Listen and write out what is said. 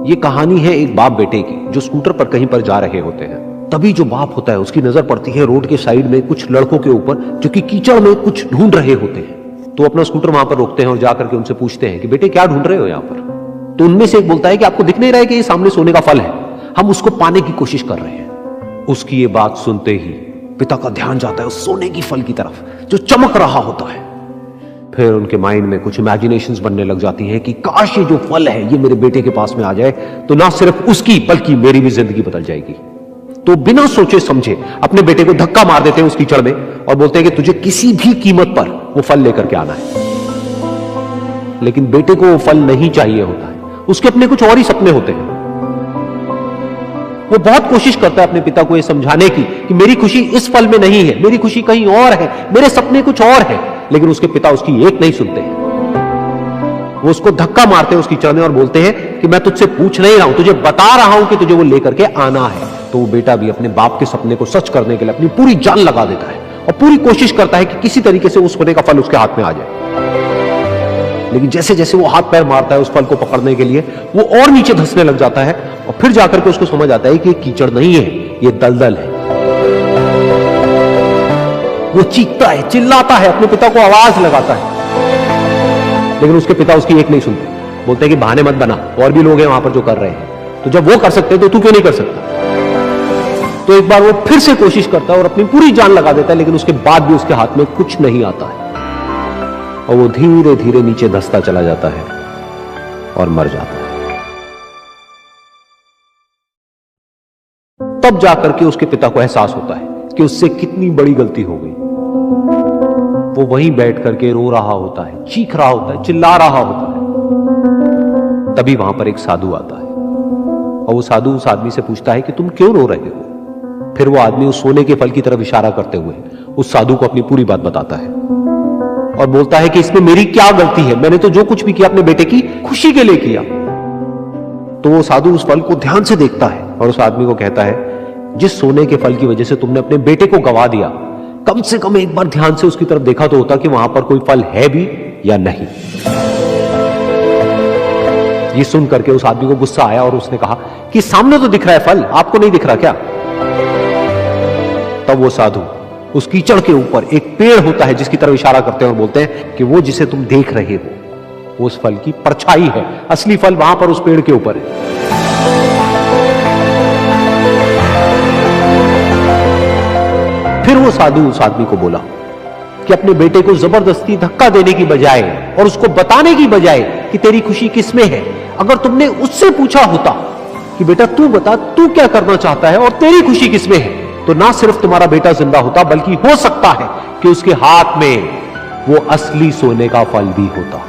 ये कहानी है एक बाप बेटे की जो स्कूटर पर कहीं पर जा रहे होते हैं। तभी जो बाप होता है उसकी नजर पड़ती है रोड के साइड में कुछ लड़कों के ऊपर जो कि कीचड़ में कुछ ढूंढ रहे होते हैं। तो अपना स्कूटर वहां पर रोकते हैं और जाकर के उनसे पूछते हैं कि बेटे क्या ढूंढ रहे हो यहां पर। तो उनमें से एक बोलता है कि आपको दिख नहीं रहा है कि ये सामने सोने का फल है, हम उसको पाने की कोशिश कर रहे हैं। उसकी ये बात सुनते ही पिता का ध्यान जाता है उस सोने की फल की तरफ जो चमक रहा होता है। फिर उनके माइंड में कुछ इमेजिनेशंस बनने लग जाती हैं कि काश ये जो फल है ये मेरे बेटे के पास में आ जाए तो ना सिर्फ उसकी बल्कि मेरी भी जिंदगी बदल जाएगी। तो बिना सोचे समझे अपने बेटे को धक्का मार देते हैं उस कीचड़ में और बोलते हैं कि तुझे किसी भी कीमत पर वो फल लेकर के आना है। लेकिन बेटे को वो फल नहीं चाहिए होता है, उसके अपने कुछ और ही सपने होते हैं। वो बहुत कोशिश करता है अपने पिता को यह समझाने की कि मेरी खुशी इस फल में नहीं है, मेरी खुशी कहीं और है, मेरे सपने कुछ और है। लेकिन उसके पिता उसकी एक नहीं सुनते हैं। वो उसको धक्का मारते हैं उसकी कीचड़ में और बोलते हैं कि मैं तुझसे पूछ नहीं रहा हूं, तुझे बता रहा हूं कि तुझे वो लेकर के आना है। तो वो बेटा भी अपने बाप के सपने को सच करने के लिए अपनी पूरी जान लगा देता है और पूरी कोशिश करता है कि किसी तरीके से उस सोने का फल उसके हाथ में आ जाए। लेकिन जैसे जैसे वो हाथ पैर मारता है उस फल को पकड़ने के लिए वो और नीचे धंसने लग जाता है और फिर जाकर के उसको समझ आता है कि ये कीचड़ नहीं है, ये दलदल है। वो चीखता है, चिल्लाता है, अपने पिता को आवाज लगाता है, लेकिन उसके पिता उसकी एक नहीं सुनते। बोलते हैं कि बहाने मत बना, और भी लोग हैं वहां पर जो कर रहे हैं, तो जब वो कर सकते हैं तो तू क्यों नहीं कर सकता। तो एक बार वो फिर से कोशिश करता है और अपनी पूरी जान लगा देता है, लेकिन उसके बाद भी उसके हाथ में कुछ नहीं आता है और वो धीरे धीरे नीचे धंसता चला जाता है और मर जाता है। तब जाकर के उसके पिता को एहसास होता है कि उससे कितनी बड़ी गलती हो गई। वो वहीं बैठ करके रो रहा होता है, चीख रहा होता है, चिल्ला रहा होता है। तभी वहां पर एक साधु आता है और वो साधु उस आदमी से पूछता है कि तुम क्यों रो रहे हो। फिर वो आदमी उस सोने के फल की तरफ इशारा करते हुए उस साधु को अपनी पूरी बात बताता है और बोलता है कि इसमें मेरी क्या गलती है, मैंने तो जो कुछ भी किया अपने बेटे की खुशी के लिए किया। तो वो साधु उस फल को ध्यान से देखता है और उस आदमी को कहता है जिस सोने के फल की वजह से तुमने अपने बेटे को गवा दिया, कम से कम एक बार ध्यान से उसकी तरफ देखा तो होता कि वहां पर कोई फल है भी या नहीं। ये सुन करके उस आदमी को गुस्सा आया और उसने कहा कि सामने तो दिख रहा है फल, आपको नहीं दिख रहा क्या। तब वो साधु उस कीचड़ के ऊपर एक पेड़ होता है जिसकी तरफ इशारा करते हैं और बोलते हैं कि वो जिसे तुम देख रहे हो वो उस फल की परछाई है, असली फल वहां पर उस पेड़ के ऊपर है। फिर वो साधु उस आदमी को बोला कि अपने बेटे को जबरदस्ती धक्का देने की बजाय और उसको बताने की बजाय कि तेरी खुशी किसमें है, अगर तुमने उससे पूछा होता कि बेटा तू बता तू क्या करना चाहता है और तेरी खुशी किसमें है, तो ना सिर्फ तुम्हारा बेटा जिंदा होता बल्कि हो सकता है कि उसके हाथ में वो असली सोने का फल भी होता।